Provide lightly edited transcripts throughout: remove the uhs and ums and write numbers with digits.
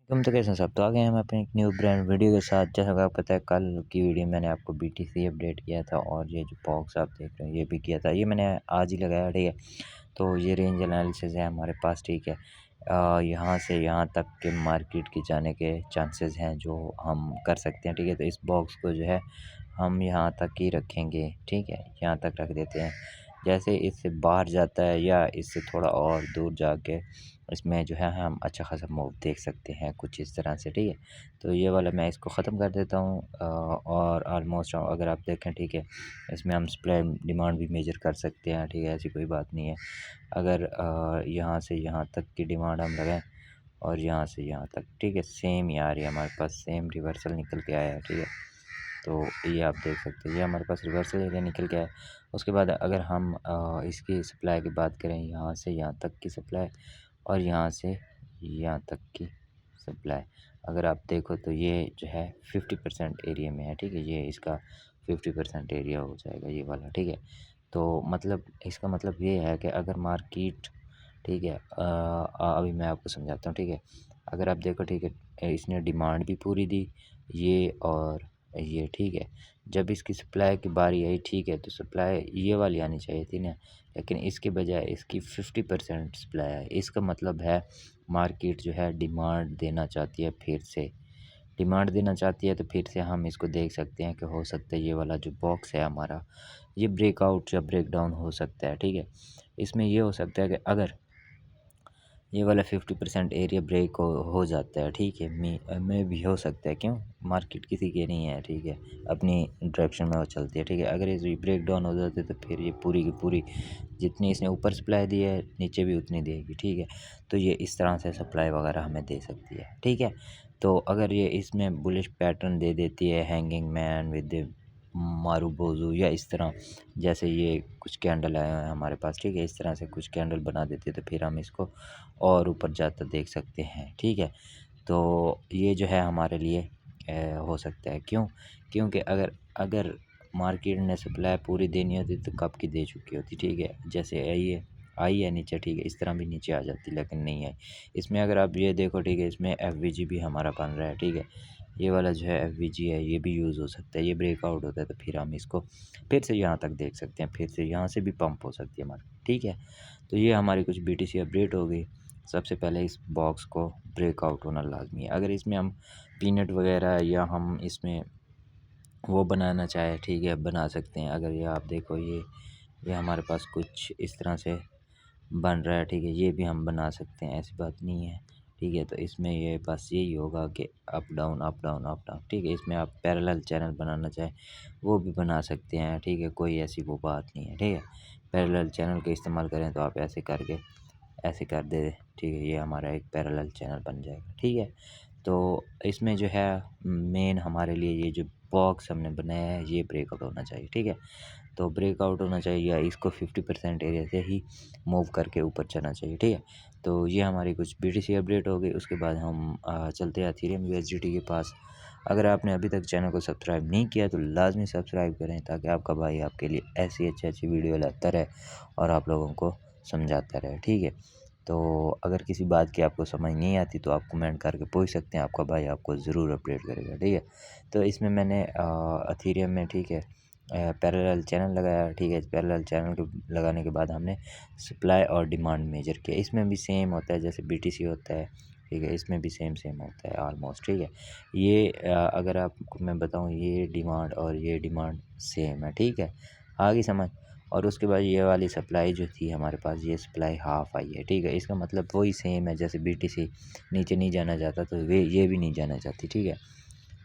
तो कैसे हैं सब। तो आ गए हम अपने एक न्यू ब्रांड वीडियो के साथ। जैसा कि आपको पता है कल की वीडियो मैंने आपको बीटीसी अपडेट किया था और ये जो बॉक्स आप देख रहे हैं ये भी किया था। ये मैंने आज ही लगाया, ठीक है। तो ये रेंज एनालिसिस है हमारे पास, ठीक है। यहाँ से यहाँ तक के मार्केट के जाने के चांसेस हैं जो हम कर सकते हैं, ठीक है। तो इस बॉक्स को जो है हम यहाँ तक ही रखेंगे, ठीक है। यहाँ तक रख देते हैं। जैसे इससे बाहर जाता है या इससे थोड़ा और दूर जाके इसमें जो है हम अच्छा खासा मूव देख सकते हैं कुछ इस तरह से, ठीक है। तो ये वाला मैं इसको ख़त्म कर देता हूँ और ऑलमोस्ट अगर आप देखें, ठीक है, इसमें हम सप्लाई डिमांड भी मेजर कर सकते हैं, ठीक है। ऐसी कोई बात नहीं है। अगर यहाँ से यहाँ तक की डिमांड हम लगाएं और यहाँ से यहाँ तक, ठीक है, सेम ही आ रही है हमारे पास, सेम रिवर्सल निकल के आया है, ठीक है। तो ये आप देख सकते हैं, ये हमारे पास रिवर्सल एरिया निकल के आया। उसके बाद अगर हम इसकी सप्लाई की बात करें, यहाँ से यहाँ तक की सप्लाई और यहाँ से यहाँ तक की सप्लाई, अगर आप देखो तो ये जो है 50% एरिया में है, ठीक है। ये इसका 50% एरिया हो जाएगा ये वाला, ठीक है। तो मतलब इसका मतलब ये है कि अगर मार्केट, ठीक है, अभी मैं आपको समझाता हूँ, ठीक है। अगर आप देखो, ठीक है, इसने डिमांड भी पूरी दी, ये और ये, ठीक है। जब इसकी सप्लाई की बारी आई, ठीक है, तो सप्लाई ये वाली आनी चाहिए थी ना, लेकिन इसके बजाय इसकी 50% सप्लाई है। इसका मतलब है मार्केट जो है डिमांड देना चाहती है, फिर से डिमांड देना चाहती है। तो फिर से हम इसको देख सकते हैं कि हो सकता है ये वाला जो बॉक्स है हमारा, ये ब्रेकआउट या ब्रेकडाउन हो सकता है, ठीक है। इसमें ये हो सकता है कि अगर ये वाला 50% एरिया ब्रेक हो जाता है, ठीक है, में भी हो सकता है, क्यों, मार्केट किसी की नहीं है, ठीक है, अपनी डायरेक्शन में वो चलती है, ठीक है। अगर ये ब्रेक डाउन हो जाते तो फिर ये पूरी की पूरी जितनी इसने ऊपर सप्लाई दी है नीचे भी उतनी देगी, ठीक है। तो ये इस तरह से सप्लाई वगैरह हमें दे सकती है, ठीक है। तो अगर ये इसमें बुलिश पैटर्न दे देती है, हैंगिंग मैन विद मारूबोजू या इस तरह, जैसे ये कुछ कैंडल आए हैं हमारे पास, ठीक है, इस तरह से कुछ कैंडल बना देती है तो फिर हम इसको और ऊपर जाता देख सकते हैं, ठीक है। तो ये जो है हमारे लिए हो सकता है, क्यों, क्योंकि अगर अगर मार्केट ने सप्लाई पूरी देनी होती तो कब की दे चुकी होती, ठीक है। जैसे आई है नीचे, ठीक है, इस तरह भी नीचे आ जाती, लेकिन नहीं आई। इसमें अगर आप ये देखो, ठीक है, इसमें एफ भी हमारा बन रहा है, ठीक है। ये वाला जो है एफ है, ये भी यूज़ हो सकता है। ये ब्रेकआउट होता है तो फिर हम इसको फिर से यहाँ तक देख सकते हैं, फिर से यहाँ से भी पंप हो सकती है हमारी, ठीक है। तो ये हमारी कुछ बीटीसी अपडेट हो गई। सबसे पहले इस बॉक्स को ब्रेकआउट होना लाजमी है। अगर इसमें हम पीनट वगैरह या हम इसमें वो बनाना चाहे, ठीक है, बना सकते हैं। अगर ये आप देखो, ये हमारे पास कुछ इस तरह से बन रहा है, ठीक है, ये भी हम बना सकते हैं, ऐसी बात नहीं है, ठीक है। तो इसमें ये बस यही होगा कि up down up down up down, ठीक है। इसमें आप पैरेलल चैनल बनाना चाहें वो भी बना सकते हैं, ठीक है, कोई ऐसी वो बात नहीं है, ठीक है। पैरेलल चैनल का इस्तेमाल करें तो आप ऐसे करके ऐसे कर दे, ठीक है, ये हमारा एक पैरेलल चैनल बन जाएगा, ठीक है। तो इसमें जो है मेन हमारे लिए ये जो बॉक्स हमने बनाया है ये ब्रेकआउट होना चाहिए, ठीक है। तो ब्रेकआउट होना चाहिए या इसको 50% एरिया से ही मूव करके ऊपर चलना चाहिए, ठीक है। तो ये हमारी कुछ बीटीसी अपडेट हो गई। उसके बाद हम चलते हैं इथेरियम यूएसडीटी के पास। अगर आपने अभी तक चैनल को सब्सक्राइब नहीं किया तो लाजमी सब्सक्राइब करें, ताकि आपका भाई आपके लिए ऐसी अच्छी वीडियो लाता रहे और आप लोगों को समझाता रहे, ठीक है। तो अगर किसी बात की आपको समझ नहीं आती तो आप कमेंट करके पूछ सकते हैं, आपका भाई आपको ज़रूर अपडेट करेगा, ठीक है। तो इसमें मैंने इथेरियम में, ठीक है, पैरेलल चैनल लगाया, ठीक है। पैरेलल चैनल के लगाने के बाद हमने सप्लाई और डिमांड मेजर किया। इसमें भी सेम होता है जैसे बीटीसी होता है, ठीक है, इसमें भी सेम होता है ऑलमोस्ट, ठीक है। ये अगर आपको मैं बताऊं, ये डिमांड और ये डिमांड सेम है, ठीक है, आगे समझ। और उसके बाद ये वाली सप्लाई जो थी हमारे पास, ये सप्लाई हाफ आई है, ठीक है। इसका मतलब वही सेम है, जैसे बीटीसी नीचे नहीं जाना चाहता तो वे ये भी नहीं जाना चाहती, ठीक है।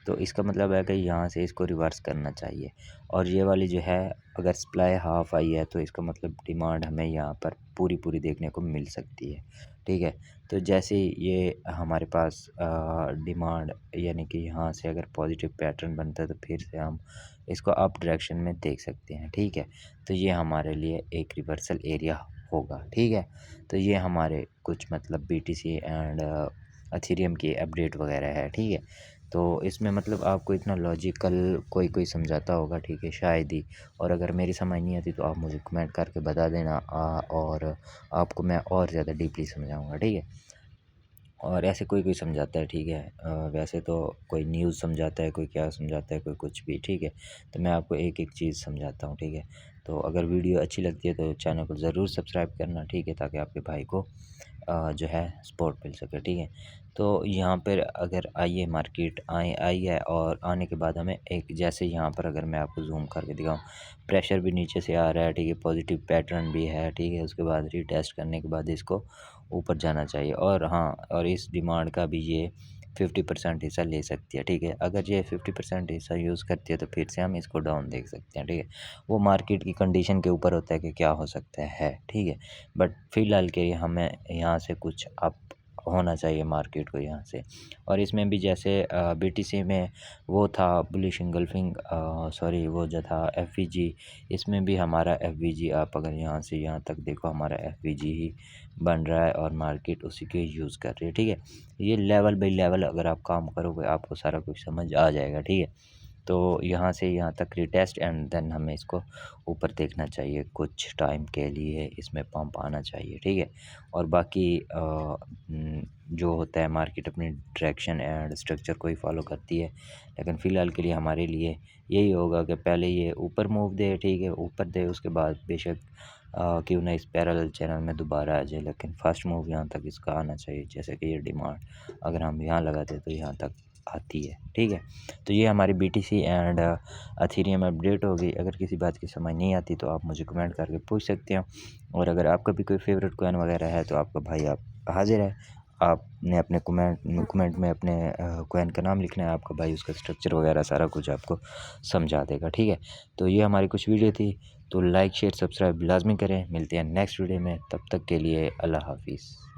तो इसका मतलब है कि यहाँ से इसको रिवर्स करना चाहिए। और ये वाली जो है, अगर सप्लाई हाफ आई है तो इसका मतलब डिमांड हमें यहाँ पर पूरी देखने को मिल सकती है, ठीक है। तो जैसे ये हमारे पास डिमांड यानी कि यहाँ से अगर पॉजिटिव पैटर्न बनता है तो फिर से हम इसको अप डायरेक्शन में देख सकते हैं, ठीक है। तो ये हमारे लिए एक रिवर्सल एरिया होगा, ठीक है। तो ये हमारे कुछ मतलब बीटीसी एंड एथेरियम की अपडेट वगैरह है, ठीक है। तो इसमें मतलब आपको इतना लॉजिकल कोई समझाता होगा, ठीक है, शायद ही। और अगर मेरी समझ नहीं आती तो आप मुझे कमेंट करके बता देना और आपको मैं और ज़्यादा डीपली समझाऊंगा, ठीक है। और ऐसे कोई कोई समझाता है, ठीक है। वैसे तो कोई न्यूज़ समझाता है, कोई क्या समझाता है, कोई कुछ भी, ठीक है। तो मैं आपको एक एक चीज़ समझाता हूँ, ठीक है। तो अगर वीडियो अच्छी लगती है तो चैनल को ज़रूर सब्सक्राइब करना, ठीक है, ताकि आपके भाई को जो है सपोर्ट मिल सके, ठीक है। तो यहाँ पर अगर आइए मार्केट आई है, और आने के बाद हमें एक, जैसे यहाँ पर अगर मैं आपको ज़ूम करके दिखाऊँ, प्रेशर भी नीचे से आ रहा है, ठीक है, पॉजिटिव पैटर्न भी है, ठीक है। उसके बाद रीटेस्ट करने के बाद इसको ऊपर जाना चाहिए, और हाँ, और इस डिमांड का भी ये 50% हिस्सा ले सकती है, ठीक है। अगर ये 50% हिस्सा यूज़ करती है तो फिर से हम इसको डाउन देख सकते हैं, ठीक है। वो मार्केट की कंडीशन के ऊपर होता है कि क्या हो सकता है, ठीक है। बट फ़िलहाल के लिए हमें यहाँ से कुछ अप होना चाहिए मार्केट को यहाँ से। और इसमें भी जैसे बीटीसी में वो था बुलिश इंगल्फिंग, सॉरी, वो जो था एफवीजी, इसमें भी हमारा एफवीजी, आप अगर यहाँ से यहाँ तक देखो, हमारा एफवीजी ही बन रहा है और मार्केट उसी के यूज़ कर रही है, ठीक है। ये लेवल बाय लेवल अगर आप काम करोगे आपको सारा कुछ समझ आ जाएगा, ठीक है। तो यहाँ से यहाँ तक रिटेस्ट, एंड देन हमें इसको ऊपर देखना चाहिए, कुछ टाइम के लिए इसमें पंप आना चाहिए, ठीक है। और बाकी जो होता है, मार्केट अपनी डायरेक्शन एंड स्ट्रक्चर को ही फॉलो करती है, लेकिन फ़िलहाल के लिए हमारे लिए यही होगा कि पहले ये ऊपर मूव दे, ठीक है, ऊपर दे, उसके बाद बेशक क्यों ना इस पैरेलल चैनल में दोबारा आ जाए, लेकिन फर्स्ट मूव यहाँ तक इसका आना चाहिए। जैसे कि ये डिमांड अगर हम यहाँ लगाते तो यहाँ तक आती है, ठीक है। तो ये हमारी बीटीसी एंड एथेरियम अपडेट होगी। अगर किसी बात की समझ नहीं आती तो आप मुझे कमेंट करके पूछ सकते हो, और अगर आपका भी कोई फेवरेट कॉइन वगैरह है तो आपका भाई आप हाजिर है। आपने अपने कमेंट में अपने कॉइन का नाम लिखना है, आपका भाई उसका स्ट्रक्चर वगैरह सारा कुछ आपको समझा देगा, ठीक है। तो ये हमारी कुछ वीडियो थी, तो लाइक शेयर सब्सक्राइब लाजमी करें। मिलते हैं नेक्स्ट वीडियो में, तब तक के लिए अल्लाह हाफिज़।